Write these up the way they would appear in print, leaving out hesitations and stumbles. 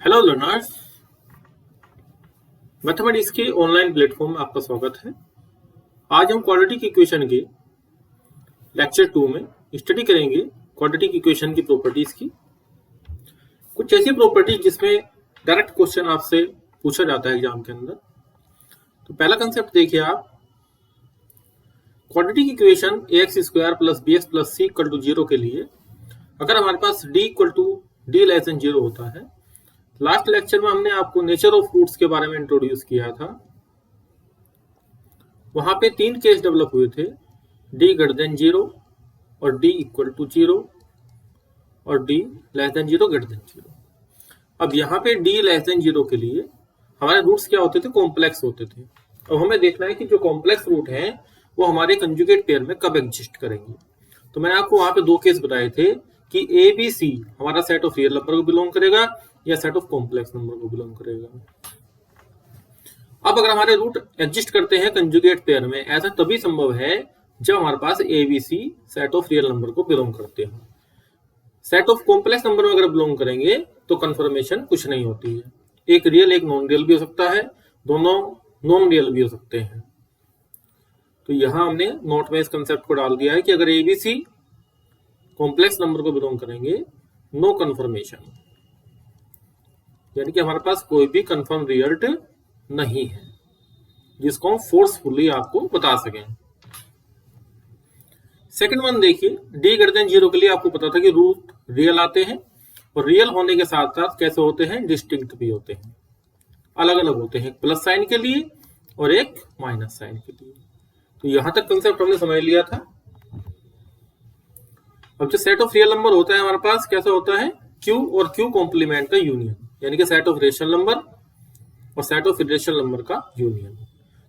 Hello learners, mathematics के online platform में आपका स्वागत है। आज हम क्वाड्रेटिक इक्वेशन के लेक्चर 2 में स्टडी करेंगे क्वाड्रेटिक इक्वेशन की प्रॉपर्टीज की। कुछ ऐसी प्रॉपर्टीज जिसमें डायरेक्ट क्वेश्चन आपसे पूछा जाता है एग्जाम के अंदर। तो पहला कंसेप्ट देखिए आप, quadratic equation ax square plus bx plus c equal to 0 के लिए अगर हमारे पास d equal to d less than 0 होता है। लास्ट लेक्चर में हमने आपको नेचर ऑफ रूट्स के बारे में इंट्रोड्यूस किया था। वहां पे 3 केस डेवलप हुए थे, d ग्रेटर देन 0 और d इक्वल टू 0 और d less than 0 greater than 0। अब यहाँ पे d लेस देन 0 के लिए हमारे रूट्स क्या होते थे, कॉम्प्लेक्स होते थे। अब हमें देखना है कि जो कॉम्प्लेक्स रूट हैं वो हमारे कंजुगेट पेयर में कब एग्जिस्ट करेंगे। तो मैंने आपको वहां पे 2 केस बताए थे कि ए बी सी हमारा सेट ऑफ रियल नंबर को बिलोंग करेगा या सेट ऑफ कॉम्प्लेक्स नंबर को बिलोंग करेगा। अब अगर हमारे रूट एग्जिस्ट करते हैं कंजुगेट पेयर में, ऐसा तभी संभव है जब हमारे पास A B C set of real number को बिलोंग करते हो। सेट ऑफ कॉम्प्लेक्स नंबर में अगर बिलोंग करेंगे तो कंफर्मेशन कुछ नहीं होती है। एक रियल एक नॉन रियल भी हो सकता है, दोनों नॉन रियल भी हो सकते हैं। तो यहां हमने नोट में इस कंसेप्ट को डाल दिया है कि अगर A B C complex number को बिलोंग करेंगे, नो कंफर्मेशन, यानी कि हमारे पास कोई भी कंफर्म रिजल्ट नहीं है जिसको हम फोर्सफुली आपको बता सकें। सेकंड वन देखिए, डी ग्रेटर देन 0 के लिए आपको पता था कि रूट रियल आते हैं और रियल होने के साथ साथ कैसे होते हैं, डिस्टिंक्ट भी होते हैं, अलग अलग होते हैं, प्लस साइन के लिए और एक माइनस साइन के लिए। तो यहां तक कंसेप्ट हमने समझ लिया था। अब जो सेट ऑफ रियल नंबर होता है हमारे पास कैसा होता है, Q और Q कॉम्प्लीमेंट का यूनियन, यानी कि सेट ऑफ रेशनल नंबर और सेट ऑफ इरेशनल नंबर का यूनियन।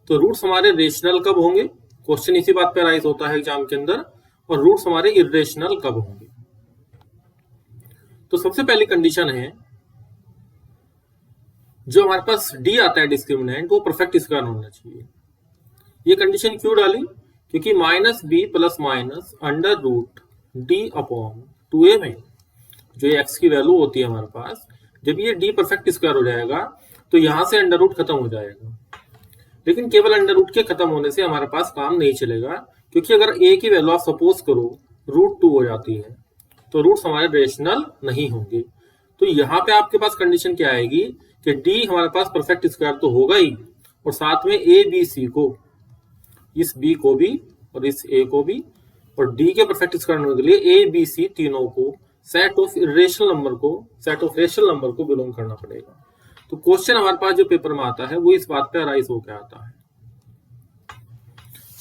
तो रूट्स हमारे रेशनल कब होंगे, क्वेश्चन इसी बात पे राइज होता है एग्जाम के अंदर, और रूट्स हमारे इरेशनल कब होंगे। तो सबसे पहली कंडीशन है, जो हमारे पास D आता है डिस्क्रिमिनेंट, वो परफेक्ट स्क्वायर होना चाहिए। ये कंडीशन क्यों डाली, क्योंकि minus B plus minus under root D upon 2a में जो ये x की वैल्यू होती है हमारे पास, जब ये d परफेक्ट स्क्वायर हो जाएगा तो यहां से अंडर रूट खत्म हो जाएगा। लेकिन केवल अंडर रूट के खत्म होने से हमारे पास काम नहीं चलेगा, क्योंकि अगर a की वैल्यू आप सपोज करो √2 हो जाती है तो रूट्स हमारे रेशनल नहीं होंगे। तो यहाँ पे आपके पास कंडीशन क्या आएगी कि d हमारे पास परफेक्ट स्क्वायर तो होगा ही, और साथ में a b c को, इस b को भी और इस a को भी, और d के परफेक्ट स्क्वायर होने के लिए a b c तीनों को सेट ऑफ इरेशनल नंबर को, सेट ऑफ रेशनल नंबर को बिलोंग करना पड़ेगा। तो क्वेश्चन हमारे पास जो पेपर में आता है वो इस बात पे अराइज होकर आता है।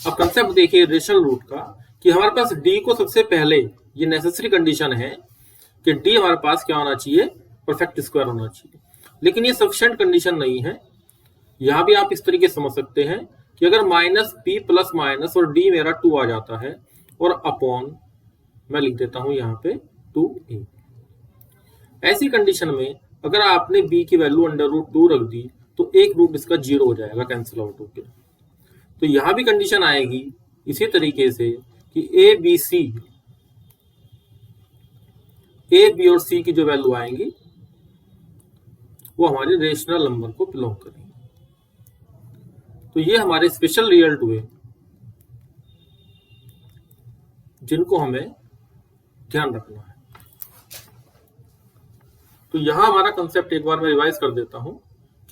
अब कंसेप्ट देखिए रेशनल रूट का, कि हमारे पास d को सबसे पहले, ये नेसेसरी कंडीशन है कि d हमारे पास क्या होना चाहिए, परफेक्ट स्क्वायर होना चाहिए। लेकिन ये सफिशिएंट कंडीशन नहीं है। यहां भी आप इस तरीके से समझ सकते हैं कि अगर माइनस b प्लस माइनस और d मेरा 2 आ जाता है और अपॉन मैं लिख देता हूं यहाँ पे 2a, ऐसी कंडीशन में अगर आपने b की वैल्यू अंडर रूट 2 रख दी तो एक रूट इसका 0 हो जाएगा, कैंसिल आउट होकर। तो यहां भी कंडीशन आएगी इसी तरीके से कि a b और c की जो वैल्यू आएंगी वो हमारे रेशनल नंबर को बिलोंग करेंगे। तो ये हमारे स्पेशल रिजल्ट हुए जिनको हमें ध्यान रखना है। तो यहां हमारा कंसेप्ट एक बार मैं रिवाइज कर देता हूं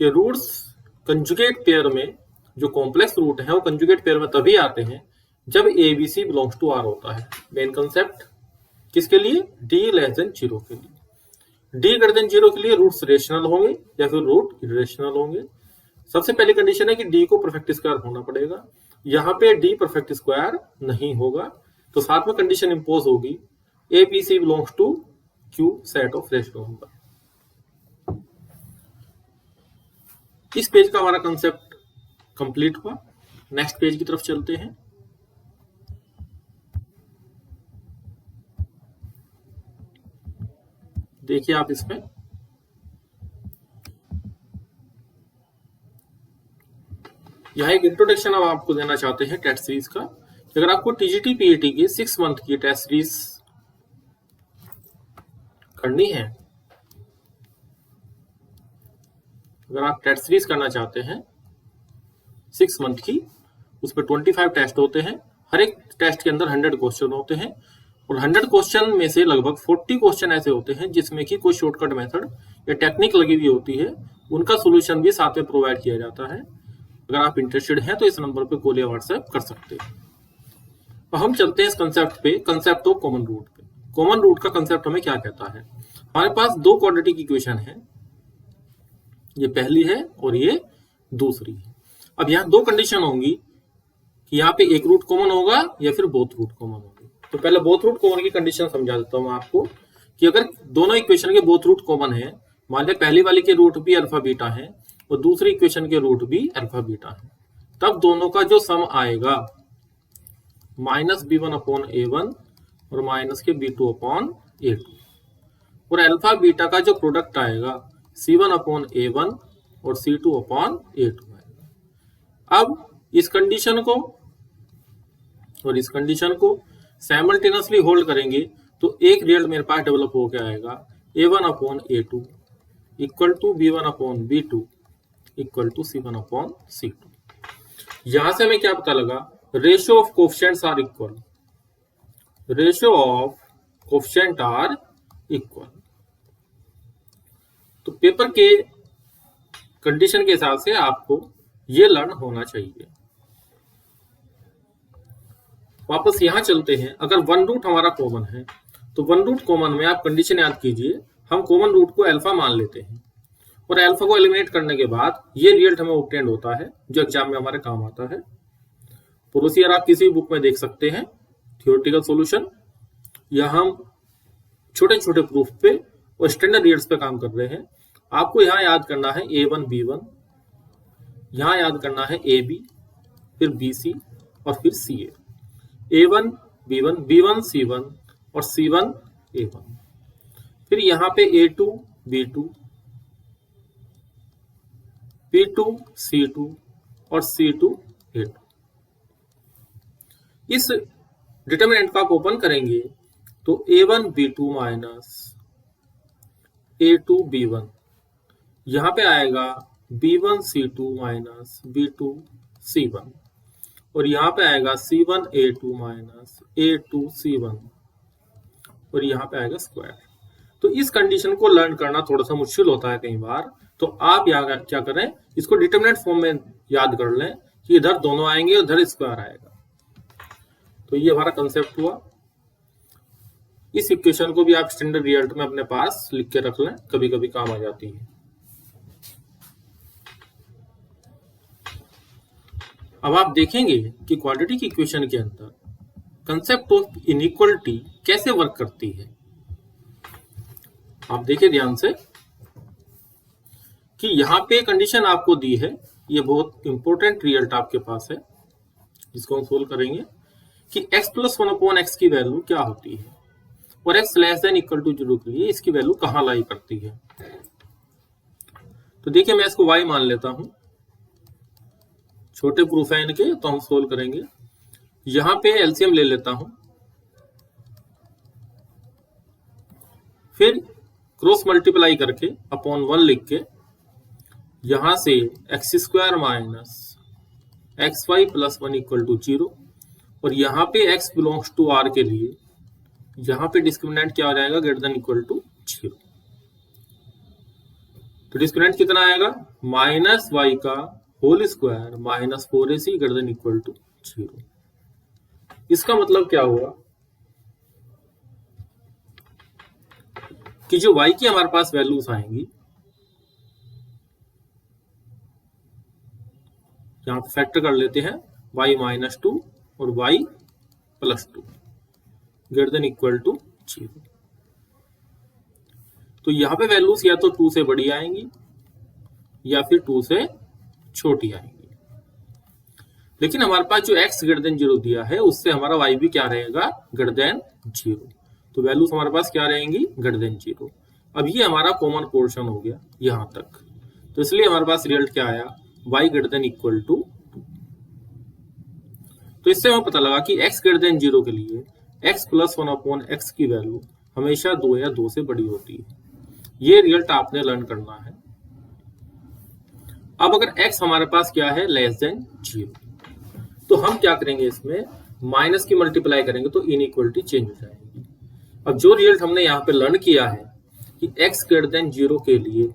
कि रूट्स कंजुगेट पेयर में, जो कॉम्प्लेक्स रूट है वो कंजुगेट पेयर में तभी आते हैं जब A B C belongs to R होता है। मेन कंसेप्ट किसके लिए, d लेस देन 0 के लिए। d ग्रेटर देन 0 के लिए रूट्स रेशनल होंगे या फिर रूट इरेशनल होंगे। सबसे पहली कंडीशन है कि d को परफेक्ट स्क्वायर होना पड़ेगा। यहाँ पे d परफेक्ट स्क्वायर नहीं होगा तो साथ में कंडीशन इंपोज होगी A B C belongs to Q set of rational number. इस पेज का हमारा कंसेप्ट कंप्लीट हुआ। नेक्स्ट पेज की तरफ चलते हैं। देखिए आप इसमें यहां एक इंट्रोडक्शन अब आपको देना चाहते हैं टेस्ट सीरीज का। अगर आपको टीजीटी पीएटी की 6 मंथ की टेस्ट सीरीज करनी है अगर आप टेस्ट सीरीज करना चाहते हैं 6 मंथ की, उस पर 25 टेस्ट होते हैं, हर एक टेस्ट के अंदर 100 क्वेश्चन होते हैं और 100 क्वेश्चन में से लगभग 40 क्वेश्चन ऐसे होते हैं जिसमें कि कोई शॉर्टकट मेथड या टेक्निक लगी हुई होती है, उनका सोल्यूशन भी साथ में प्रोवाइड किया जाता है। अगर आप इंटरेस्टेड हैं तो इस नंबर पे कॉल या व्हाट्सएप कर सकते हैं। अब हम चलते हैं इस कंसेप्ट पे, कंसेप्ट ऑफ कॉमन रूट पे। कॉमन रूट का कंसेप्ट हमें क्या कहता है? हमारे पास दो क्वाड्रेटिक इक्वेशन है, ये पहली है और ये दूसरी है। अब यहाँ दो कंडीशन होंगी कि यहाँ पे एक रूट कॉमन होगा या फिर बोथ रूट कॉमन होंगे। तो पहले बोथ रूट कॉमन की कंडीशन समझा देता हूँ आपको कि अगर दोनों इक्वेशन के बोथ रूट कॉमन है, मान लिया पहली वाली के रूट भी अल्फा बीटा है और दूसरी इक्वेशन के रूट भी अल्फा बीटा है, तब दोनों का जो सम आएगा माइनस b1 अपॉन a1 और माइनस के b2 अपॉन a2, और अल्फा बीटा का जो प्रोडक्ट आएगा c1 अपॉन a1 और c2 अपॉन a2 आएगा। अब इस कंडीशन को और इस कंडीशन को साइमल्टेनियसली होल्ड करेंगे तो एक रिजल्ट मेरे पास डेवलप हो के आएगा a1 अपॉन a2 इक्वल टू b1 अपॉन b2 इक्वल टू c1 अपॉन c2। यहां से हमें क्या पता लगा? Ratio of coefficients are equal, ratio of coefficient are equal. तो पेपर के कंडीशन के हिसाब से आपको ये लर्न होना चाहिए। वापस यहां चलते हैं। अगर वन रूट हमारा कॉमन है तो वन रूट कॉमन में आप कंडीशन याद कीजिए, हम कॉमन रूट को अल्फा मान लेते हैं और अल्फा को एलिमिनेट करने के बाद ये रिजल्ट हमें ऑब्टेन होता है जो एग्जाम में हमारे काम आता है। प्रोसीजर आप किसी बुक में देख सकते हैं, थियोरेटिकल सॉल्यूशन, या हम छोटे छोटे प्रूफ पे और स्टैंडर्ड रिजल्ट्स पे काम कर रहे हैं। आपको यहाँ याद करना है a1 b1, यहाँ याद करना है ab, फिर bc और फिर ca, a1 b1 b1 c1 और c1 a1, फिर यहाँ पे a2 b2 b2 c2 और c2 a2। इस डिटरमिनेंट का ओपन करेंगे तो a1 b2 minus a2 b1, यहां पे आएगा b1 c2 minus b2 c1 और यहां पे आएगा c1 a2 minus a2 c1 और यहां पे आएगा स्क्वायर। तो इस कंडीशन को लर्न करना थोड़ा सा मुश्किल होता है कई बार, तो आप यहाँ क्या करें, इसको डिटरमिनेंट फॉर्म में याद कर लें कि इधर दोनों आएंगे उधर स्क्वायर आएगा। तो ये हमारा कंसेप्ट हुआ। इस इक्वेशन को भी आप स्टैंडर्ड रिजल्ट में अपने पास लिख के रख लें, कभी कभी काम आ जाती है। अब आप देखेंगे कि क्वाड्रेटिक इक्वेशन के अंदर कंसेप्ट ऑफ इनइक्वालिटी कैसे वर्क करती है। आप देखिए ध्यान से कि यहाँ पे कंडीशन आपको दी है, ये बहुत इंपॉर्टेंट रिजल्ट आपके पास है, इसको हम सोल्व करेंगे कि x प्लस 1 अपॉन एक्स की वैल्यू क्या होती है और x less than equal to 0 के लिए इसकी वैल्यू कहां लाई करती है। तो देखिए मैं इसको y मान लेता हूं, छोटे प्रूफ है इनके तो हम सोल्व करेंगे। यहां पे एलसीएम ले लेता हूं, फिर क्रॉस मल्टीप्लाई करके अपॉन 1 लिख के यहां से x square minus x y plus 1 equal to 0 और यहाँ पे x बिलोंग्स टू r के लिए यहाँ पे डिस्क्रिमिनेंट क्या हो जाएगा, ग्रेटर देन इक्वल टू 0। तो डिस्क्रिमिनेंट कितना आएगा, माइनस वाई का whole square minus 4ac greater than equal to 0। इसका मतलब क्या हुआ कि जो y की हमारे पास वैल्यूज आएंगी, यहां पे फैक्टर कर लेते हैं y माइनस 2 और y plus 2 greater than equal to 0। तो यहां पे वैल्यूज या तो 2 से बड़ी आएंगी या फिर 2 से छोटी आएंगी, लेकिन हमारे पास जो x ग्रेटर देन 0 दिया है उससे हमारा y भी क्या रहेगा, ग्रेटर देन 0। तो वैल्यूज हमारे पास क्या रहेंगी, ग्रेटर देन 0। अब ये हमारा कॉमन पोर्शन हो गया यहां तक, तो इसलिए हमारे पास रिजल्ट क्या आया, y greater than equal to 2। तो इससे हमें पता लगा कि x ग्रेटर देन 0 के लिए x प्लस 1 अपॉन एक्स की वैल्यू हमेशा 2 या 2 से बड़ी होती है। ये रिजल्ट आपने लर्न करना है। अब अगर x हमारे पास क्या है, लेस देन 0, तो हम क्या करेंगे, इसमें माइनस की मल्टीप्लाई करेंगे तो इनइक्वलिटी चेंज हो जाएगी। अब जो रिजल्ट हमने यहाँ पे लर्न किया है कि x ग्रेटर देन 0 के लिए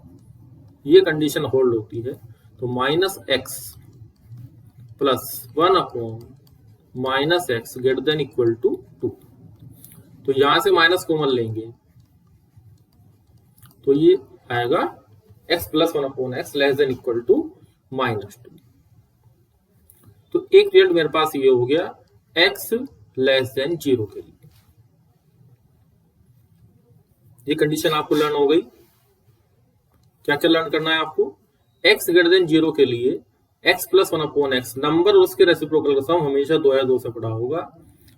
ये कंडीशन होल्ड होती है, तो minus x plus 1 upon minus x greater than equal to 2, तो यहां से माइनस कॉमन लेंगे तो ये आएगा x plus 1 upon x less than equal to minus 2। तो एक रिजल्ट मेरे पास ये हो गया x लेस देन 0 के लिए। ये कंडीशन आपको लर्न हो गई। क्या क्या लर्न करना है आपको, x ग्रेटर देन 0 के लिए x plus 1 upon x, number और उसके रेसिप्रोकल का सम हमेशा 2 या 2 से बड़ा होगा,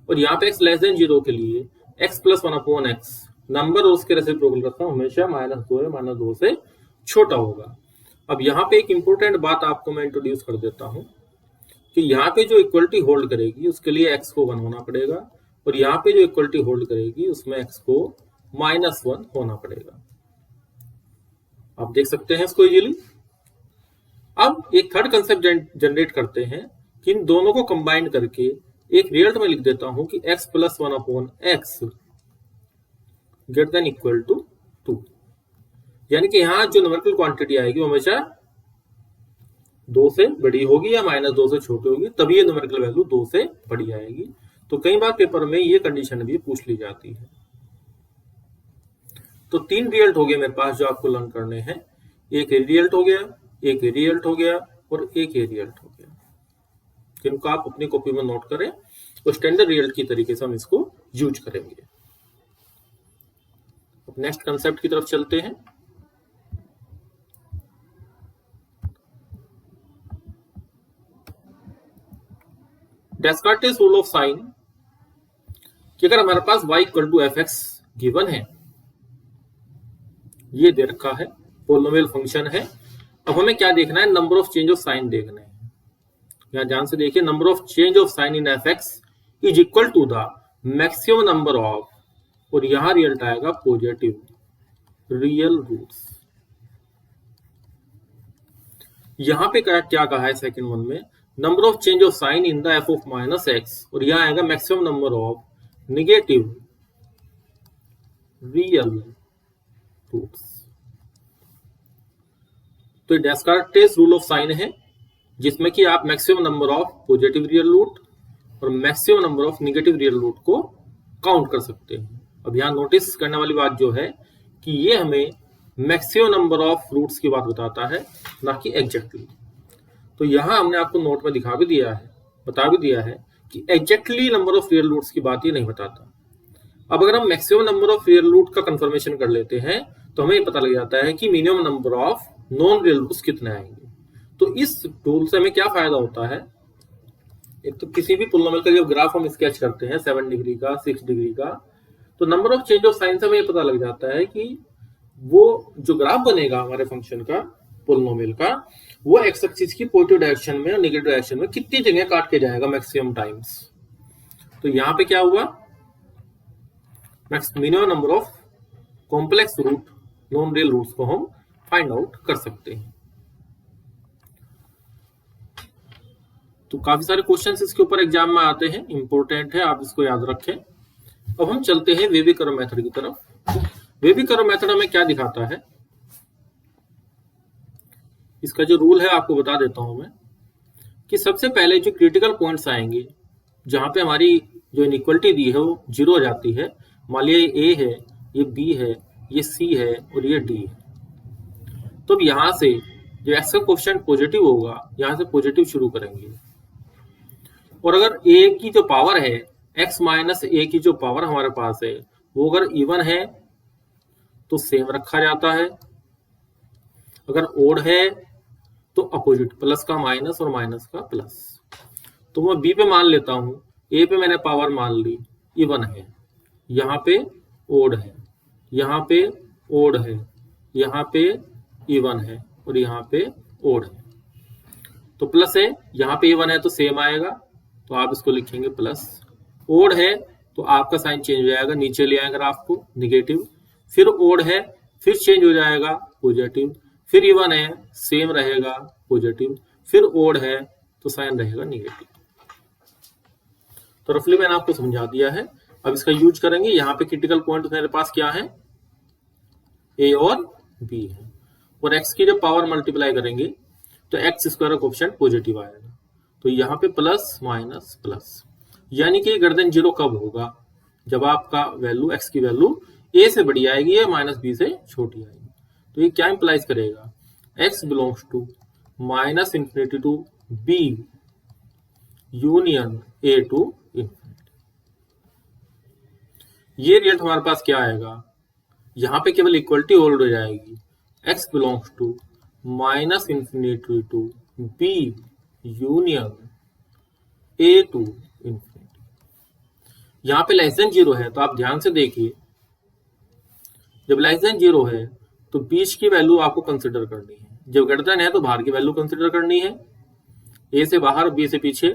और यहाँ पे x लेस देन 0 के लिए x plus 1 upon x, number और उसके रेसिप्रोकल का सम हमेशा -2 या -2 से छोटा होगा। अब यहाँ पे एक इंपॉर्टेंट बात आपको मैं इंट्रोड्यूस कर देता हूँ कि यहाँ पे जो इक्वलिटी होल्ड करेगी उसके लिए x को 1 होना पड़ेगा, और यहाँ पे जो इक्वलिटी होल्ड करेगी उसमें x को -1 होना पड़ेगा। आप देख सकते हैं इसको इजीली। अब एक थर्ड कंसेप्ट जनरेट करते हैं कि इन दोनों को कंबाइन करके एक रिजल्ट में लिख देता हूं कि x plus 1 upon x greater than equal to 2, यानी कि यहां जो न्यूमेरिकल क्वांटिटी आएगी वो हमेशा 2 से बड़ी होगी या -2 से छोटी होगी, तभी ये न्यूमेरिकल वैल्यू 2 से बड़ी आएगी। तो कई बार पेपर में ये कंडीशन भी पूछ ली जाती है। तो 3 रिजल्ट हो गए मेरे पास जो आपको लर्न करने हैं, एक रिजल्ट हो गया, एक रिजल्ट हो गया और एक रिजल्ट हो गया, जिनको आप अपनी कॉपी में नोट करें और स्टैंडर्ड रिजल्ट की तरीके से हम इसको यूज करेंगे। अब नेक्स्ट कंसेप्ट की तरफ चलते हैं। डेस्कार्टेस रूल ऑफ साइन कि अगर हमारे पास y equal to F X given है, ये दे रखा है, पोलिनोमियल फंक्शन है, अब हमें क्या देखना है, number of change of sign देखना है। यहां ध्यान से देखिए, number of change of sign in F X is equal to the maximum number of, और यहां रिजल्ट आएगा पॉजिटिव रियल रूट्स। यहां पे क्या कहा है सेकंड वन में, number of change of sign in the F of minus X, और यहां आएगा maximum number of negative real roots. तो डेस्कार्टेस रूल ऑफ साइन है, जिसमें कि आप maximum number of positive real root और maximum number of negative real root को काउंट कर सकते हैं। अब यहां नोटिस करने वाली बात जो है कि ये हमें मैक्सिमम नंबर ऑफ रूट्स की बात बताता है, ना कि एग्जैक्टली। तो यहां हमने आपको नोट में दिखा भी दिया है, बता भी दिया है कि exactly number of real roots की बात ये नहीं बताता। अब अगर हम maximum number of real root का कंफर्मेशन कर लेते हैं तो हमें पता लग जाता है कि minimum number of non real roots कितने आएंगे। तो इस टूल से हमें क्या फायदा होता है, एक तो किसी भी पोलिनोमियल का जब ग्राफ हम स्केच करते हैं 7 डिग्री का, 6 डिग्री का, तो number of change of sign से हमें पता लग जाता है कि वो जो ग्राफ बनेगा हमारे फंक्शन का, पोलिनोमियल का, वो एक्स एक्सिस की पॉजिटिव डायरेक्शन में और नेगेटिव डायरेक्शन में कितनी जगह काट के जाएगा मैक्सिमम टाइम्स। तो यहाँ पे क्या हुआ, minimum number of complex root non real roots को हम फाइंड आउट कर सकते हैं। तो काफी सारे क्वेश्चंस इसके ऊपर एग्जाम में आते हैं, इंपॉर्टेंट है, आप इसको याद रखें। अब हम चलते हैं वेवी कर्व मेथड की तरफ। वेवी कर्व मेथड हमें क्या दिखाता है, इसका जो रूल है आपको बता देता हूं मैं, कि सबसे पहले जो क्रिटिकल पॉइंट्स आएंगे जहां पे हमारी जो इनइक्वलिटी दी है वो 0 हो जाती है, मान लिया ये A है, ये B है, ये C है और ये D है, तो अब यहां से जो x का कोएफिशिएंट पॉजिटिव होगा, यहां से पॉजिटिव शुरू करेंगे। और अगर a की जो पावर है, x माइनस a की जो पावर हमारे पास है, वो अगर इवन है तो सेम रखा जाता है, अगर ओड है तो अपोजिट, प्लस का माइनस और माइनस का प्लस। तो मैं b पे मान लेता हूं, a पे मैंने पावर मान ली इवन है, यहाँ पे ओड है, यहाँ पे ओड है, यहाँ पे इवन है और यहाँ पे ओड है, तो प्लस है, यहाँ पे इवन है तो सेम आएगा, तो आप इसको लिखेंगे प्लस। ओड है तो आपका साइन चेंज हो जाएगा, नीचे ले आएगा ग्राफ को नेगेटिव, फिर ओड है फिर चेंज हो जाएगा पॉजिटिव, फिर इवन है सेम रहेगा पॉजिटिव, फिर ओड है तो साइन रहेगा निगेटिव। तो रफली मैंने आपको समझा दिया है। अब इसका यूज करेंगे। यहाँ पे क्रिटिकल पॉइंट मेरे पास क्या है, ए और बी है, और एक्स की जब पावर मल्टीप्लाई करेंगे तो एक्स स्क्वायर का कोएफिशिएंट पॉजिटिव आएगा। तो यहाँ पे प्लस माइनस प्लस, यानी कि ग्रेटर देन 0 कब होगा, जब आपका वैल्यू एक्स की वैल्यू ए से बड़ी आएगी या माइनस बी से छोटी आएगी। तो ये क्या इंप्लाइज करेगा, x belongs to minus infinity to B union A to infinity. ये रिजल्ट हमारे पास क्या आएगा, यहां पे केवल इक्वलिटी होल्ड हो जाएगी, x belongs to minus infinity to B union A to infinity. यहां पे लेस देन 0 है, तो आप ध्यान से देखिए, जब लेस देन 0 है तो बीच की वैल्यू आपको कंसिडर करनी है, जब ग्रेटर देन है तो बाहर की वैल्यू कंसिडर करनी है, ए से बाहर बी से पीछे,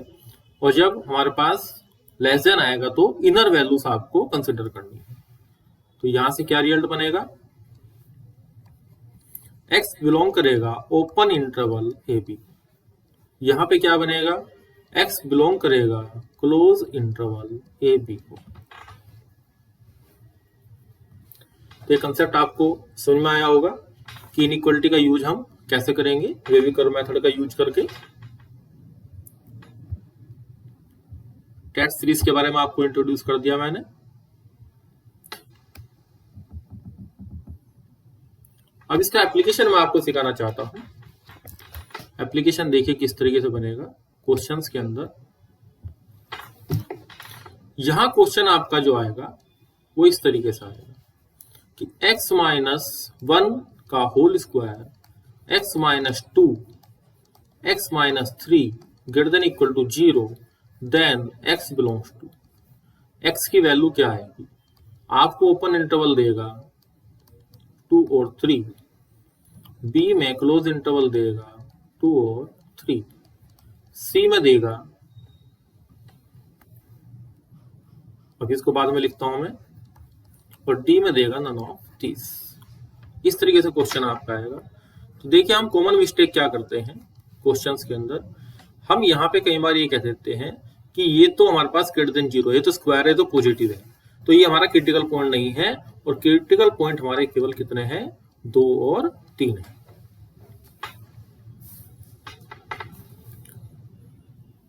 और जब हमारे पास लेस देन आएगा तो इनर वैल्यूज आपको कंसिडर करनी है। तो यहां से क्या रिजल्ट बनेगा, एक्स बिलोंग करेगा ओपन इंटरवल ए बी, यहां पे क्या बनेगा, एक्स बिलोंग करेगा क्लोज इंटरवल ए बी को। तो ये कंसेप्ट आपको समझ में आया होगा कि इनइक्वालिटी का यूज हम कैसे करेंगे, वेवी कर्व मेथड का यूज करके। टेट सीरीज के बारे में आपको इंट्रोड्यूस कर दिया मैंने। अब इसका एप्लीकेशन मैं आपको सिखाना चाहता हूं। एप्लीकेशन देखिए किस तरीके से बनेगा क्वेश्चंस के अंदर। यहां क्वेश्चन आपका जो आएगा वो इस तरीके से आएगा कि x माइनस 1 का whole square, x minus 2, x minus 3 greater than equal to 0, then x belongs to, x की वैल्यू क्या आएगी, आपको ओपन इंटरवल देगा 2 और 3, b में क्लोज इंटरवल देगा 2 और 3, c में देगा, अब इसको बाद में लिखता हूं मैं, और डी में देगा नन ऑफ दिस। इस तरीके से क्वेश्चन आपका आएगा। तो देखिए हम कॉमन मिस्टेक क्या करते हैं क्वेश्चंस के अंदर, हम यहाँ पे कई बार ये कह देते हैं कि ये तो हमारे पास ग्रेटर देन 0 है, तो स्क्वायर है तो पॉजिटिव है, तो ये हमारा क्रिटिकल पॉइंट नहीं है, और क्रिटिकल पॉइंट हमारे केवल कितने हैं, 2 और 3 है।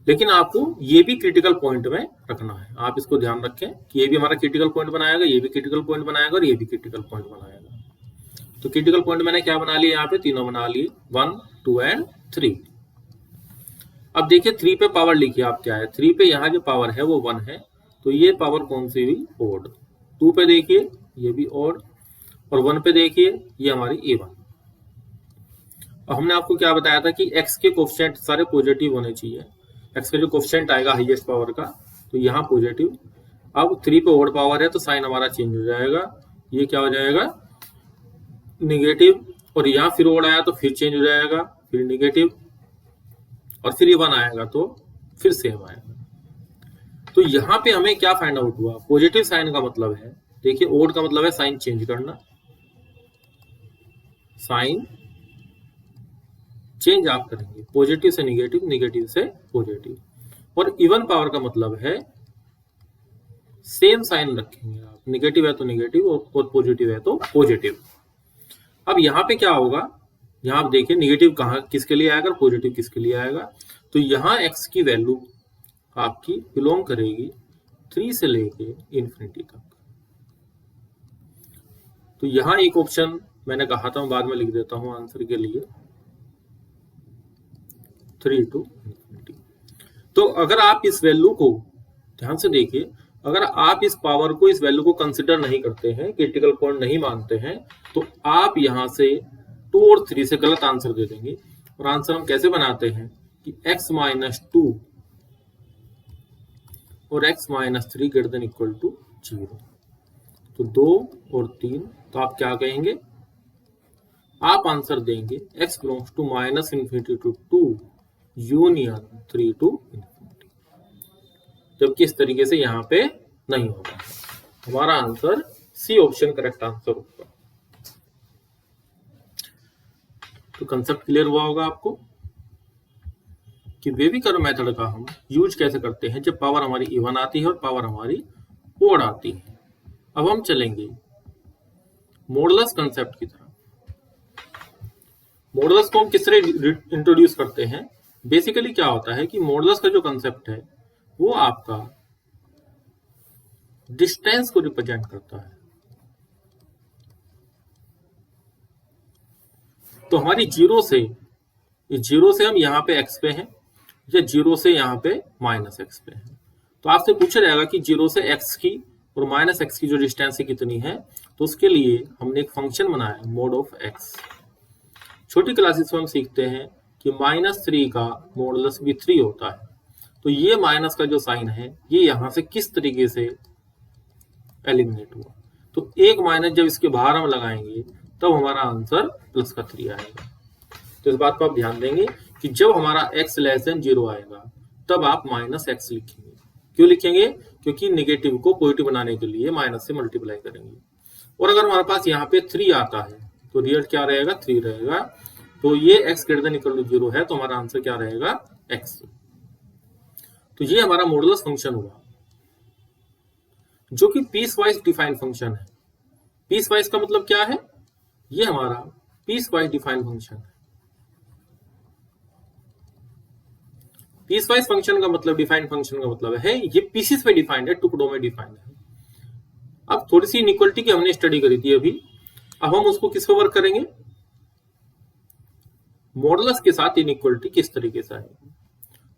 लेकिन आपको ये भी क्रिटिकल पॉइंट में रखना है, आप इसको ध्यान रखें कि ये भी हमारा क्रिटिकल पॉइंट बनाएगा, ये भी क्रिटिकल पॉइंट बनाएगा, और ये भी क्रिटिकल पॉइंट बनाएगा। तो क्रिटिकल पॉइंट मैंने क्या बना लिया, यहाँ पे तीनों बना लिए, 1, 2 एंड 3। अब देखिए 3 पे पावर लिखिए आप क्या है, 3 पे यहाँ जो पावर है वो 1 है, तो ये पावर कौन सी हुई, ओड। 2 पे देखिए ये भी ओड, और 1 पे देखिए ये हमारी A1। अब हमने आपको क्या बताया था कि x के कोएफिशिएंट सारे पॉजिटिव होने चाहिए, x का जो कोएफिशिएंट आएगा हाईएस्ट पावर का, तो यहाँ पॉजिटिव। अब 3 पे ओड पावर है तो साइन हमारा चेंज हो जाएगा, ये क्या हो जाएगा, निगेटिव, और यहाँ फिर ओड आया तो फिर चेंज हो जाएगा, फिर निगेटिव, और फिर 1 आएगा तो फिर सेम आएगा। तो यहाँ पे हमें क्या फाइंड आउट हुआ, पॉजिटिव साइन का मतलब है, देखिए ओड का मतलब है साइन चेंज करना, साइन चेंज आप करेंगे, पॉजिटिव से निगेटिव, निगेटिव से पॉजिटिव, और इवन पावर का मतलब है सेम साइन रखेंगे आप, निगेटिव है तो निगेटिव और पॉजिटिव है तो पॉजिटिव। अब यहाँ पे क्या होगा, यहाँ आप देखिए निगेटिव कहाँ किसके लिए आएगा, पॉजिटिव किसके लिए आएगा, तो यहाँ x की वैल्यू आपकी बिलोंग करेगी 3 से लेके इंफिनिटी तक। तो यहाँ एक ऑप्शन मैंने कहा था, बाद में लिख देता हूं आंसर के लिए, 3 to इंफिनिटी। तो अगर आप इस वैल्यू को ध्यान से देखिए, अगर आप इस पावर को, इस वैल्यू को कंसिडर नहीं करते हैं, क्रिटिकल पॉइंट नहीं मानते हैं, तो आप यहां से 2 और 3 से गलत आंसर दे देंगे। और आंसर हम कैसे बनाते हैं कि x माइनस 2 और x minus 3 greater than equal to 0। तो 2 और 3, तो आप क्या कहेंगे, आप आंसर देंगे x belongs to minus infinity to 2 union 3 to infinity, जबकि इस तरीके से यहां पे नहीं होगा। हमारा answer C option correct answer होगा। तो कंसेप्ट क्लियर हुआ होगा आपको कि बेबी कर्व मेथड का हम यूज कैसे करते हैं जब पावर हमारी इवन आती है और पावर हमारी ओड आती है। अब हम चलेंगे मॉडुलस कंसेप्ट की तरफ। मॉडुलस को हम किस तरह इंट्रोड्यूस करते हैं? बेसिकली क्या होता है कि मॉडुलस का जो कंसेप्ट है वो आपका डिस्टेंस को रिप्रेजेंट करता है। तो हमारी जीरो से हम यहाँ पे x पे हैं या जीरो से यहाँ पे -x पे हैं। तो आपसे पूछा जाएगा कि जीरो से x की और -x की जो डिस्टेंस है कितनी है, तो उसके लिए हमने एक फंक्शन बनाया मोड ऑफ x। छोटी क्लासेस में हम सीखते हैं कि -3 का मॉडुलस भी 3 होता है। तो ये माइनस का जो साइन है ये यहाँ से किस तरीके से एलिमिनेट हुआ, तो एक माइनस जब इसके बाहर हम लगाएंगे तब हमारा आंसर प्लस का 3 आएगा। तो इस बात को आप ध्यान देंगे कि जब हमारा x लेस देन 0 आएगा तब आप -x लिखेंगे। क्यों लिखेंगे? क्योंकि नेगेटिव को पॉजिटिव बनाने के लिए माइनस से मल्टीप्लाई करेंगे। और अगर हमारे पास यहाँ पे 3 आता है तो रिजल्ट क्या रहेगा? 3 रहेगा। तो ये x greater than equal to 0 है, तो हमारा आंसर क्या रहेगा? x। तो ये हमारा मॉडुलस फंक्शन हुआ जो कि पीस वाइज डिफाइंड फंक्शन है। पीस वाइज का मतलब क्या है? ये हमारा पीस वाइज डिफाइंड फंक्शन है। पीस वाइज फंक्शन का मतलब, डिफाइंड फंक्शन का मतलब है ये पीसेस पे डिफाइंड है, टुकड़ों में डिफाइंड है। अब थोड़ी सी इनइक्वालिटी की हमने स्टडी करी थी अभी, अब हम उसको किस पे वर्क करेंगे? मॉडुलस के साथ इनइक्वालिटी किस तरीके से आएगी।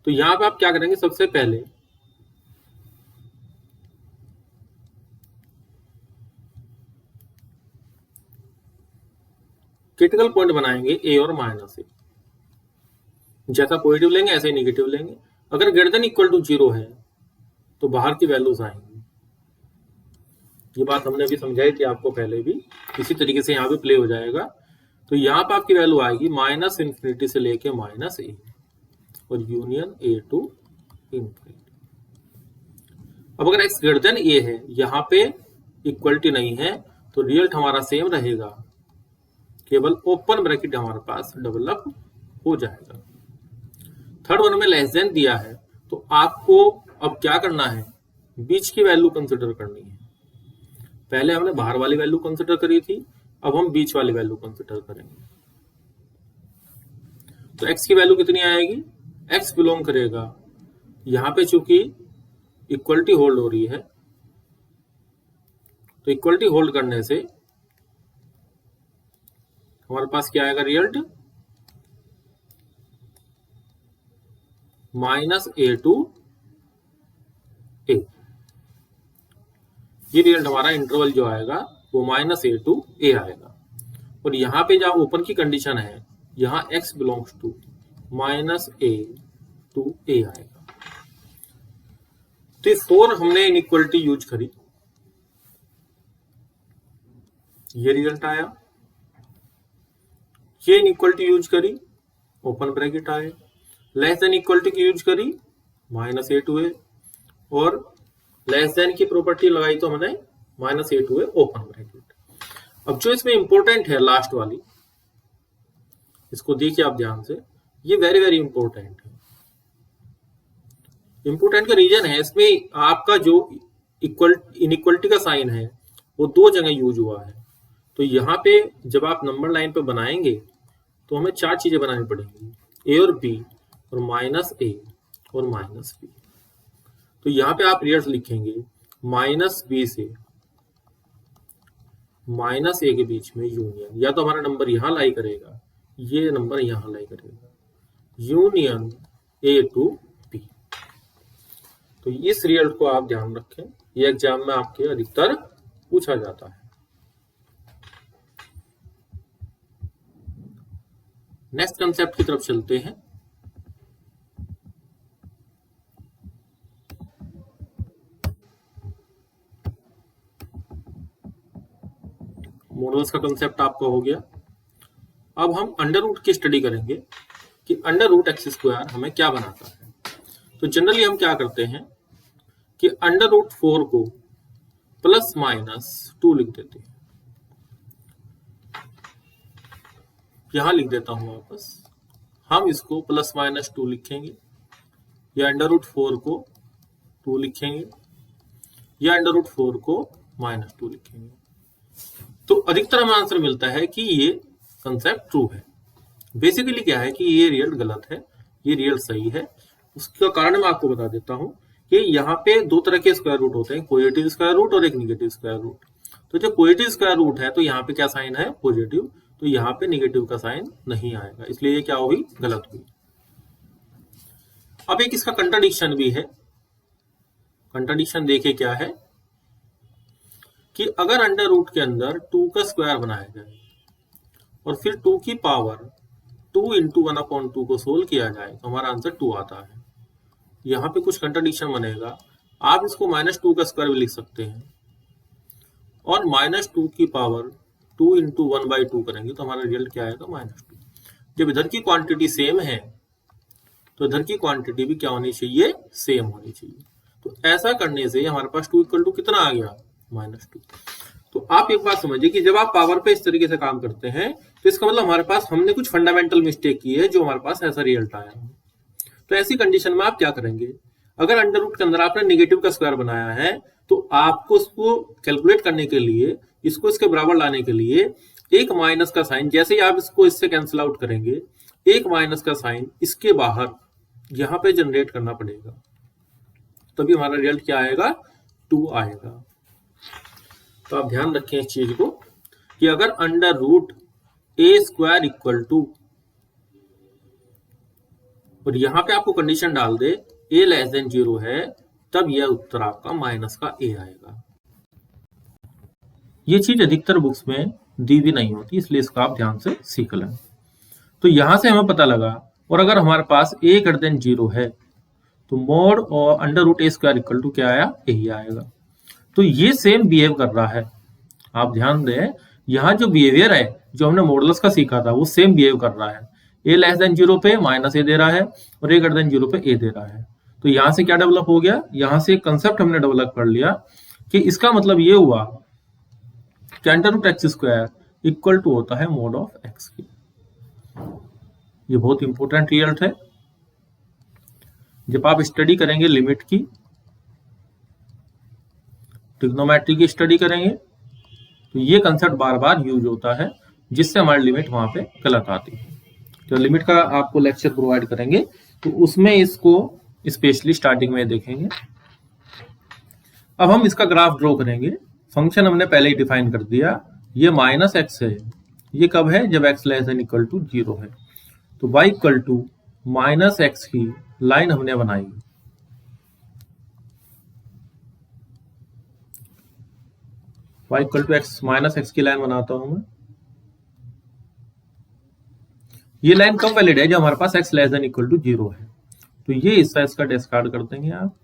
तो यहां पे आप क्या करेंगे? सबसे पहले क्रिटिकल पॉइंट बनाएंगे a और -a। जैसा पॉजिटिव लेंगे ऐसे ही नेगेटिव लेंगे। अगर ग्रेटर देन इक्वल टू 0 है तो बाहर की वैल्यूज आएंगी। ये बात हमने अभी समझाई थी आपको पहले भी, इसी तरीके से यहाँ पे प्ले हो जाएगा। तो यहाँ पे आपकी वैल्यू आएगी -∞ से लेके -a और यूनियन a टू ∞। अब अगर x ग्रेटर देन a है, यहाँ पे इक्वलिटी नहीं है, तो रिजल्ट हमारा सेम रहेगा, केवल ओपन ब्रैकेट हमारे पास डेवलप हो जाएगा। थर्ड वन में लेस देन दिया है, तो आपको अब क्या करना है? बीच की वैल्यू कंसिडर करनी है। पहले हमने बाहर वाली वैल्यू कंसिडर करी थी, अब हम बीच वाली वैल्यू कंसिडर करेंगे। तो x की वैल्यू कितनी आएगी? x बिलोंग करेगा, यहां पे चूंकि इक्वलिटी होल्ड हो रही है, तो इक्वलिटी होल्ड करने से हमारे पास क्या आएगा रिजल्ट? -a to a। ये रिजल्ट हमारा इंटरवल जो आएगा वो -a टू a आएगा। और यहाँ पे जहां ओपन की कंडीशन है, यहाँ x belongs to -a to a आएगा। तो ये 4 हमने इनइक्वालिटी यूज करी, ये रिजल्ट आया। ये इनइक्वालिटी यूज करी, ओपन ब्रैकेट आए। लेस देन इक्वलिटी की यूज करी, -a टू a, और लेस देन की प्रॉपर्टी लगाई तो हमने -a to a open bracket. अब जो इसमें इंपॉर्टेंट है लास्ट वाली, इसको देखिए आप ध्यान से, ये वेरी वेरी इंपॉर्टेंट है। इंपॉर्टेंट का रीजन है, इसमें आपका जो इनइक्वलिटी का साइन है वो 2 जगह यूज हुआ है। तो यहाँ पे जब आप नंबर लाइन पे बनाएंगे तो हमें 4 चीजें बनानी पड़ेंगी, a और b और -a और -b। तो यहाँ पे आप रिजल्ट लिखेंगे -b से -a के बीच में यूनियन, या तो हमारा नंबर यहाँ लाई करेगा, ये नंबर यहाँ लाई करेगा, यूनियन a टू b। तो इस रिजल्ट को आप ध्यान रखें, ये एग्जाम में आपके अधिकतर पूछा जाता है। नेक्स्ट कंसेप्ट की तरफ चलते हैं। मॉडल्स का कंसेप्ट आपका हो गया। अब हम अंडर रूट की स्टडी करेंगे कि अंडर रूट x² हमें क्या बनाता है। तो जनरली हम क्या करते हैं कि अंडर रूट 4 को ±2 लिख देते हैं। यहां लिख देता हूं वापस। हम इसको +-2 लिखेंगे, या √4 को 2 लिखेंगे, या √4 को -2 लिखेंगे। तो अधिकतर हमें आंसर मिलता है कि ये कंसेप्ट ट्रू है। बेसिकली क्या है कि ये रियल गलत है, ये रियल सही है। उसका कारण मैं आपको बता देता हूं कि यहाँ पे दो तरह के स्क्वायर रूट होते हैं, पॉजिटिव स्क्वायर रूट और एक निगेटिव स्क्वायर रूट। तो जो पॉजिटिव स्क्वायर रूट है तो यहाँ पे क्या साइन है, पॉजिटिव, तो यहाँ पे निगेटिव का साइन नहीं आएगा, इसलिए ये क्या हुई, गलत हुई। अब एक इसका कंट्राडिक्शन भी है। कंट्राडिक्शन देखे क्या है कि अगर अंडर रूट के अंदर 2 का स्क्वायर बनाया जाए और फिर 2 की पावर 2 × 1/2 को सोल्व किया जाए तो हमारा आंसर 2 आता है। यहाँ पे कुछ कंट्राडिक्शन बनेगा। आप इसको -2 का स्क्वायर भी लिख सकते हैं और -2 की पावर 2 × 1/2 करेंगे तो हमारा रिजल्ट क्या आएगा, -2। जब इधर की क्वांटिटी सेम है तो इधर की क्वांटिटी भी क्या होनी चाहिए, सेम होनी चाहिए। तो ऐसा करने से हमारे पास 2 = कितना आ गया, -2। तो आप एक बात समझिए कि जब आप पावर पे इस तरीके से काम करते हैं तो इसका मतलब हमारे पास हमने कुछ फंडामेंटल मिस्टेक की है जो हमारे पास ऐसा रिजल्ट आया है। तो ऐसी कंडीशन में आप क्या करेंगे, अगर अंडर रूट के अंदर आपने निगेटिव का स्क्वायर बनाया है तो आपको उसको कैलकुलेट करने के लिए, इसको इसके बराबर लाने के लिए एक माइनस का साइन, जैसे ही आप इसको इससे कैंसिल आउट करेंगे, एक माइनस का साइन इसके बाहर यहां पे जनरेट करना पड़ेगा, तभी हमारा रिजल्ट क्या आएगा, 2 आएगा। तो आप ध्यान रखें इस चीज को कि अगर अंडर रूट a² = और यहां पे आपको कंडीशन डाल दे a < 0 है, तब यह उत्तर आपका माइनस का a आएगा। ये चीज अधिकतर बुक्स में दी भी नहीं होती, इसलिए इसको आप ध्यान से सीख लें। तो यहां से हमें पता लगा, और अगर हमारे पास a > 0 है तो मोड और अंडर रूट a² = क्या आया, यही आएगा। तो ये सेम बिहेव कर रहा है। आप ध्यान दें, यहाँ जो बिहेवियर है जो हमने मॉडल्स का सीखा था वो सेम बिहेव कर रहा है। a < 0 पे -a दे रहा है और a > 0 पे a दे रहा है। तो यहां से क्या डेवलप हो गया, यहां से एक कंसेप्ट हमने डेवलप कर लिया कि इसका मतलब ये हुआ कि under root x² equal to होता है मोड ऑफ x की। ये बहुत इंपॉर्टेंट रिजल्ट है। जब आप स्टडी करेंगे लिमिट की, ट्रिग्नोमेट्री की स्टडी करेंगे, तो ये कंसेप्ट बार बार यूज होता है, जिससे हमारी लिमिट वहां पे गलत आती है। तो लिमिट का आपको लेक्चर प्रोवाइड करेंगे तो उसमें इसको स्पेशली स्टार्टिंग में देखेंगे। अब हम इसका ग्राफ ड्रॉ करेंगे। फंक्शन हमने पहले ही डिफाइन कर दिया, ये -x है, ये कब है, जब x < 0 है। तो y = -x की लाइन हमने बनाई, y = x की लाइन बनाता हूं मैं। ये लाइन कब वैलिड है, जब हमारे पास x < 0 है। तो ये हिस्सा इसका डिस्कार्ड कर देंगे आप।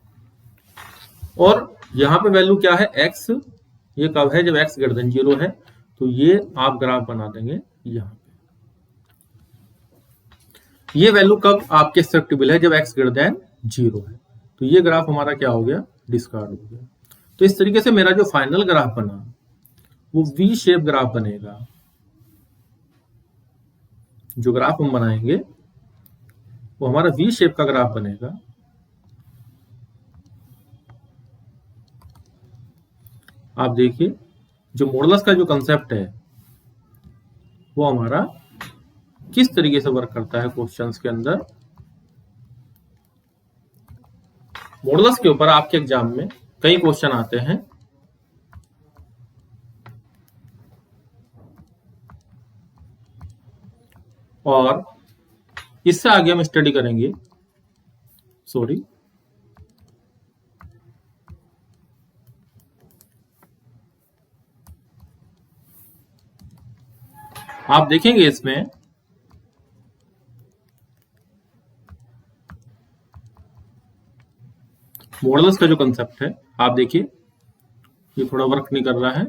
और यहां पे वैल्यू क्या है, x, ये कब है, जब x > 0 है। तो ये आप ग्राफ बना देंगे यहां पे। ये वैल्यू कब आपके एक्सेप्टेबल है, जब x > 0 है। तो ये ग्राफ हमारा क्या हो गया, डिस्कार्ड हो गया। तो इस तरीके से मेरा जो फाइनल ग्राफ बना वो V शेप ग्राफ बनेगा। जो ग्राफ हम बनाएंगे वो हमारा V शेप का ग्राफ बनेगा। आप देखिए, जो मॉडल्स का जो कंसेप्ट है वो हमारा किस तरीके से वर्क करता है क्वेश्चंस के अंदर। मॉडल्स के ऊपर आपके एग्जाम में कई क्वेश्चन आते हैं। और इससे आगे हम स्टडी करेंगे, आप देखेंगे इसमें मॉडल्स का जो कंसेप्ट है, आप देखिए ये थोड़ा वर्क नहीं कर रहा है।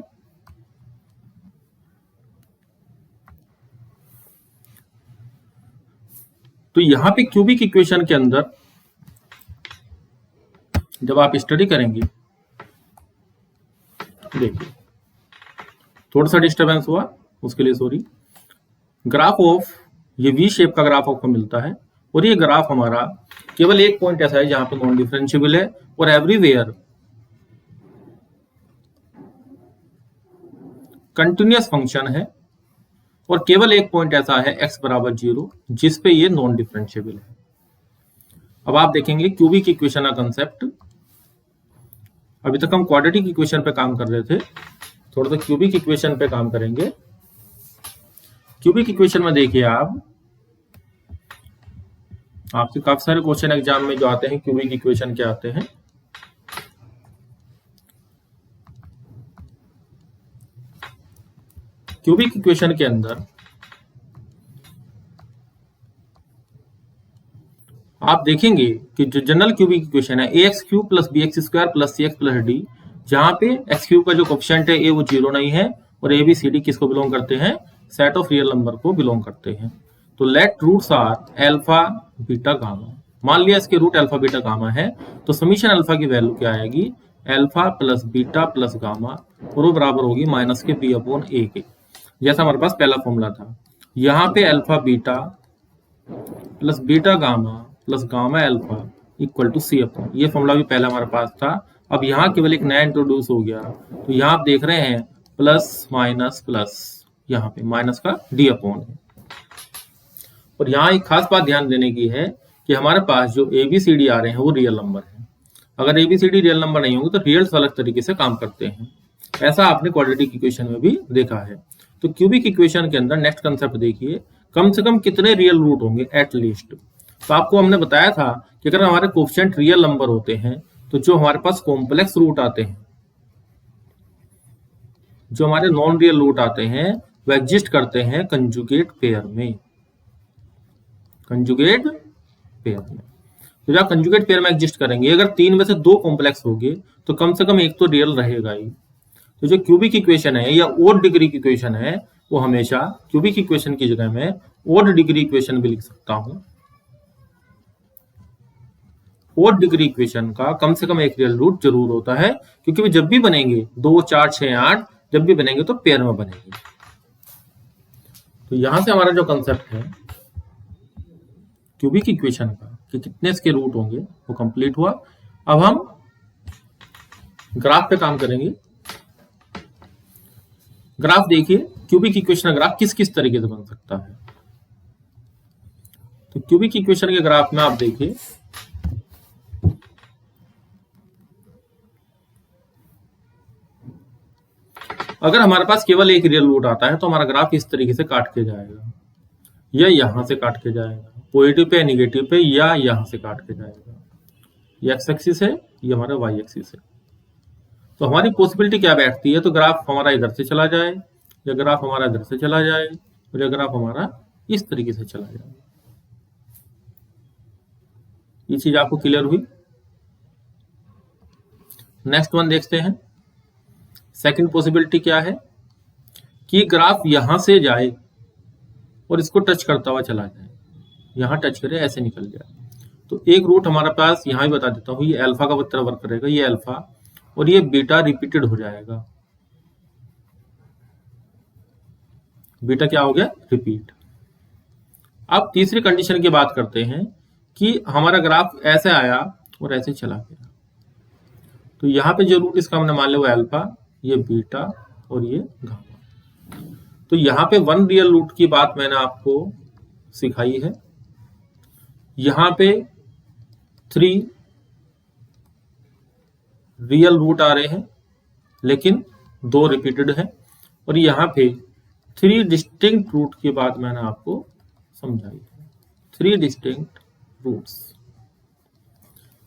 तो यहां पे क्यूबिक इक्वेशन के अंदर जब आप स्टडी करेंगे, देखिए थोड़ा सा डिस्टरबेंस हुआ, उसके लिए सॉरी। ग्राफ ऑफ ये वी शेप का ग्राफ आपको मिलता है, और ये ग्राफ हमारा केवल एक पॉइंट ऐसा है जहां पे नॉन डिफरेंशिएबल है, और एवरीवेयर कंटिन्यूअस फंक्शन है, और केवल एक पॉइंट ऐसा है x बराबर 0 जिस पे ये नॉन डिफरेंशिएबल है। अब आप देखेंगे क्यूबिक इक्वेशन का कंसेप्ट। अभी तक हम क्वाड्रेटिक इक्वेशन पे काम कर रहे थे, थोड़ा सा क्यूबिक इक्वेशन पे काम करेंगे। क्यूबिक इक्वेशन में देखिए आपके काफी सारे क्वेश्चन एग्जाम में जो आते हैं क्यूबिक इक्वेशन के आते हैं। क्यूबिक इक्वेशन के अंदर आप देखेंगे कि जो जनरल क्यूबिक इक्वेशन है ax cube plus bx square plus cx plus d, जहां पे x क्यूब का जो कोफिशिएंट है a वो 0 नहीं है, और a b c d किसको बिलोंग करते हैं, सेट ऑफ रियल नंबर को बिलोंग करते हैं। तो let roots are alpha beta gamma. मान लिया इसके रूट अल्फा बीटा गामा है, तो समीशन अल्फा की वैल्यू क्या आएगी, alpha plus beta plus gamma, और वो बराबर होगी माइनस के b अपॉन a के, जैसा हमारे पास पहला फॉर्मूला था। यहाँ पे alpha beta plus beta gamma plus gamma alpha equal to C upon, ये फॉर्मूला भी पहले हमारे पास था। अब यहाँ केवल एक नया इंट्रोड्यूस हो गया, तो यहाँ आप देख रहे हैं प्लस माइनस प्लस, यहाँ पे माइनस का डी अपॉन है। और यहाँ एक खास बात ध्यान देने की है कि हमारे पास जो एबीसीडी आ रहे हैं वो रियल नंबर है। अगर एबीसीडी रियल नंबर नहीं होंगे तो रियल्स अलग तरीके से काम करते हैं, ऐसा आपने क्वाड्रेटिक इक्वेशन में भी देखा है। तो क्यूबिक इक्वेशन के अंदर नेक्स्ट कंसेप्ट देखिए, कम से कम कितने रियल रूट होंगे एट लीस्ट। तो आपको हमने बताया था कि अगर हमारे कोफिशिएंट रियल नंबर होते हैं तो जो हमारे पास कॉम्प्लेक्स रूट आते हैं, जो हमारे नॉन रियल रूट आते हैं, वो एग्जिस्ट करते हैं कंजुगेट पेयर में। कंजुगेट पेयर में तो जब कंजुगेट पेयर में एग्जिस्ट करेंगे, अगर 3 में से 2 कॉम्प्लेक्स होंगे तो कम से कम एक तो रियल रहेगा ही। तो जो क्यूबिक इक्वेशन है या ओड डिग्री की इक्वेशन है, वो हमेशा क्यूबिक इक्वेशन की जगह में ओड डिग्री इक्वेशन भी लिख सकता हूं। ओड डिग्री इक्वेशन का कम से कम एक रियल रूट जरूर होता है, क्योंकि वे जब भी बनेंगे 2 4 6 8 जब भी बनेंगे तो पेयर में बनेंगे। तो यहां से हमारा जो कंसेप्ट है क्यूबिक इक्वेशन का कि कितने इसके रूट होंगे वो कंप्लीट हुआ। अब हम ग्राफ पे काम करेंगे। ग्राफ देखिए, क्यूबिक इक्वेशन का ग्राफ किस किस तरीके से बन सकता है। तो क्यूबिक इक्वेशन के ग्राफ में आप देखिए, अगर हमारे पास केवल एक रियल रूट आता है तो हमारा ग्राफ इस तरीके से काट के जाएगा, या यहां से काट के जाएगा पॉजिटिव पे निगेटिव पे, या यहां से काट के जाएगा। ये एक्स एक्सिस है, ये हमारा वाई एक्सिस है। तो हमारी पॉसिबिलिटी क्या बैठती है, तो ग्राफ हमारा इधर से चला जाए, या ग्राफ हमारा इधर से चला जाए, और या ग्राफ हमारा इस तरीके से चला जाए। ये चीज आपको क्लियर हुई। नेक्स्ट वन देखते हैं। सेकंड पॉसिबिलिटी क्या है कि ग्राफ यहां से जाए और इसको टच करता हुआ चला जाए, यहां टच करे ऐसे निकल जाए। तो एक रूट हमारे पास यहां भी बता देता हूं, ये अल्फा का तरह वर्क करेगा, ये अल्फा और ये बीटा रिपीटेड हो जाएगा। बीटा क्या हो गया, रिपीट। अब तीसरी कंडीशन की बात करते हैं कि हमारा ग्राफ ऐसे आया और ऐसे चला गया। तो यहां पे जो रूट इसका हमने मान लिया वो अल्फा, ये बीटा और ये गामा। तो यहां पे 1 रियल रूट की बात मैंने आपको सिखाई है। यहां पे 3 रियल रूट आ रहे हैं लेकिन 2 रिपीटेड है, और यहां पे 3 डिस्टिंक्ट रूट की बात मैंने आपको समझाई है। 3 डिस्टिंक्ट रूट्स।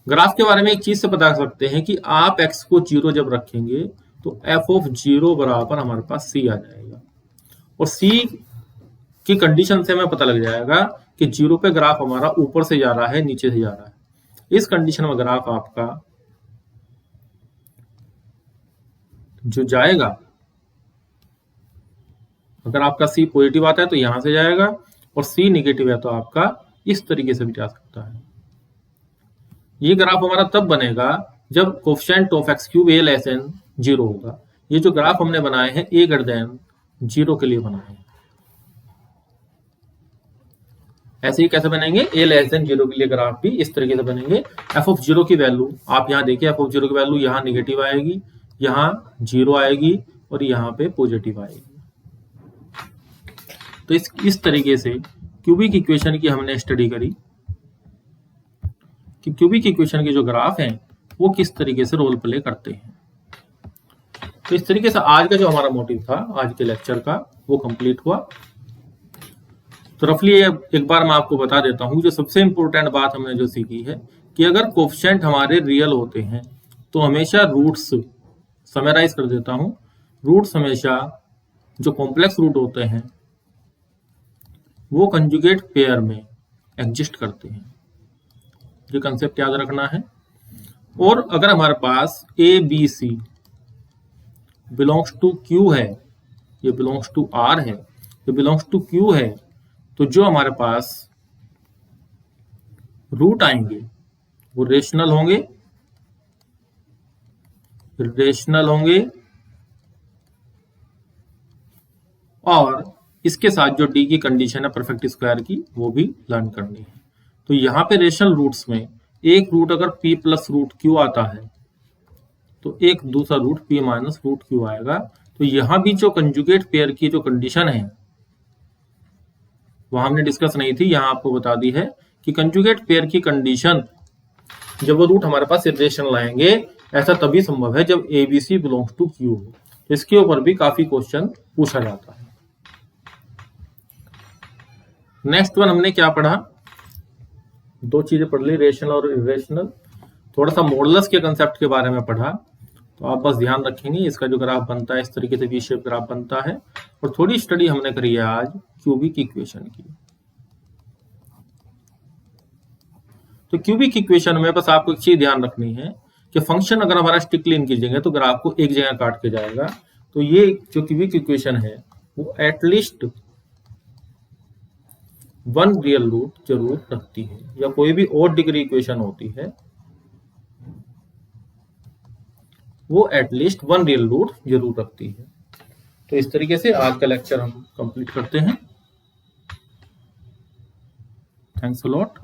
ग्राफ के बारे में एक चीज से पता कर सकते हैं कि आप x को 0 जब रखेंगे तो f ऑफ 0 बराबर हमारे पास c आ जाएगा, और c की कंडीशन से हमें पता लग जाएगा कि 0 पे ग्राफ हमारा ऊपर से जा रहा है नीचे से जा रहा है। इस कंडीशन में ग्राफ आपका जो जाएगा, अगर आपका c पॉजिटिव आता है तो यहां से जाएगा, और c निगेटिव है तो आपका इस तरीके से भी जा सकता है। ये ग्राफ हमारा तब बनेगा जब coefficient of x cube a less than 0 होगा। ये जो ग्राफ हमने बनाए हैं a ग्रेटर देन 0 के लिए बनाए हैं। ऐसे ही कैसे बनेंगे, a लेस देन 0 के लिए ग्राफ भी इस तरीके से बनेंगे। f ऑफ 0 की वैल्यू आप यहाँ देखिए, f ऑफ 0 की वैल्यू यहाँ निगेटिव आएगी, यहाँ 0 आएगी और यहाँ पे पॉजिटिव आएगी। तो इस तरीके से क्यूबिक इक्वेशन की हमने स्टडी करी कि क्यूबिक इक्वेशन के जो ग्राफ हैं वो किस तरीके से रोल प्ले करते हैं। तो इस तरीके से आज का जो हमारा मोटिव था आज के लेक्चर का वो कंप्लीट हुआ। तो रफली एक बार मैं आपको बता देता हूं, जो सबसे इंपॉर्टेंट बात हमने जो सीखी है कि अगर कोफिशिएंट हमारे रियल होते हैं तो हमेशा रूट्स, समराइज कर देता हूं, रूट्स हमेशा जो कॉम्प्लेक्स रूट होते हैं वो कंजुगेट पेयर में एग्जिस्ट करते हैं। ये कंसेप्ट याद रखना है। और अगर हमारे पास A B C belongs to Q है, ये बिलोंग्स टू आर है, ये बिलोंग्स टू क्यू है, तो जो हमारे पास रूट आएंगे वो रेशनल होंगे और इसके साथ जो डी की कंडीशन है परफेक्ट स्क्वायर की वो भी लर्न करनी है। तो यहाँ पे रेशनल रूट्स में एक रूट अगर p प्लस रूट क्यू आता है तो एक दूसरा root p minus root Q आएगा। तो यहाँ भी जो कंजुगेट पेयर की जो कंडीशन है वह हमने डिस्कस नहीं थी, यहाँ आपको बता दी है कि कंजुगेट पेयर की कंडीशन जब वो रूट हमारे पास इरेशनल आएंगे ऐसा तभी संभव है जब ABC बिलोंग्स टू Q हो। इसके ऊपर भी काफी क्वेश्चन पूछा जाता है। नेक्स्ट वन हमने क्या पढ़ा, दो चीजें पढ़ ली, रेशनल और इरेशनल। थोड़ा सा मॉडुलस के कंसेप्ट के बारे में पढ़ा, तो आप बस ध्यान रखेंगे इसका जो ग्राफ बनता है इस तरीके से वी शेप ग्राफ बनता है। और थोड़ी स्टडी हमने करी है आज क्यूबिक इक्वेशन की। तो क्यूबिक इक्वेशन में बस आपको एक चीज ध्यान रखनी है कि फंक्शन अगर हमारा स्ट्रिक्टली खींचेंगे तो ग्राफ को एक जगह काट के जाएगा। तो ये जो क्यूबिक इक्वेशन है वो एटलीस्ट 1 रियल रूट जरूर रखती है, या कोई भी और डिग्री इक्वेशन होती है वो एटलीस्ट 1 रियल रूट जरूर रखती है। तो इस तरीके से आज का लेक्चर हम कंप्लीट करते हैं। Thanks a lot.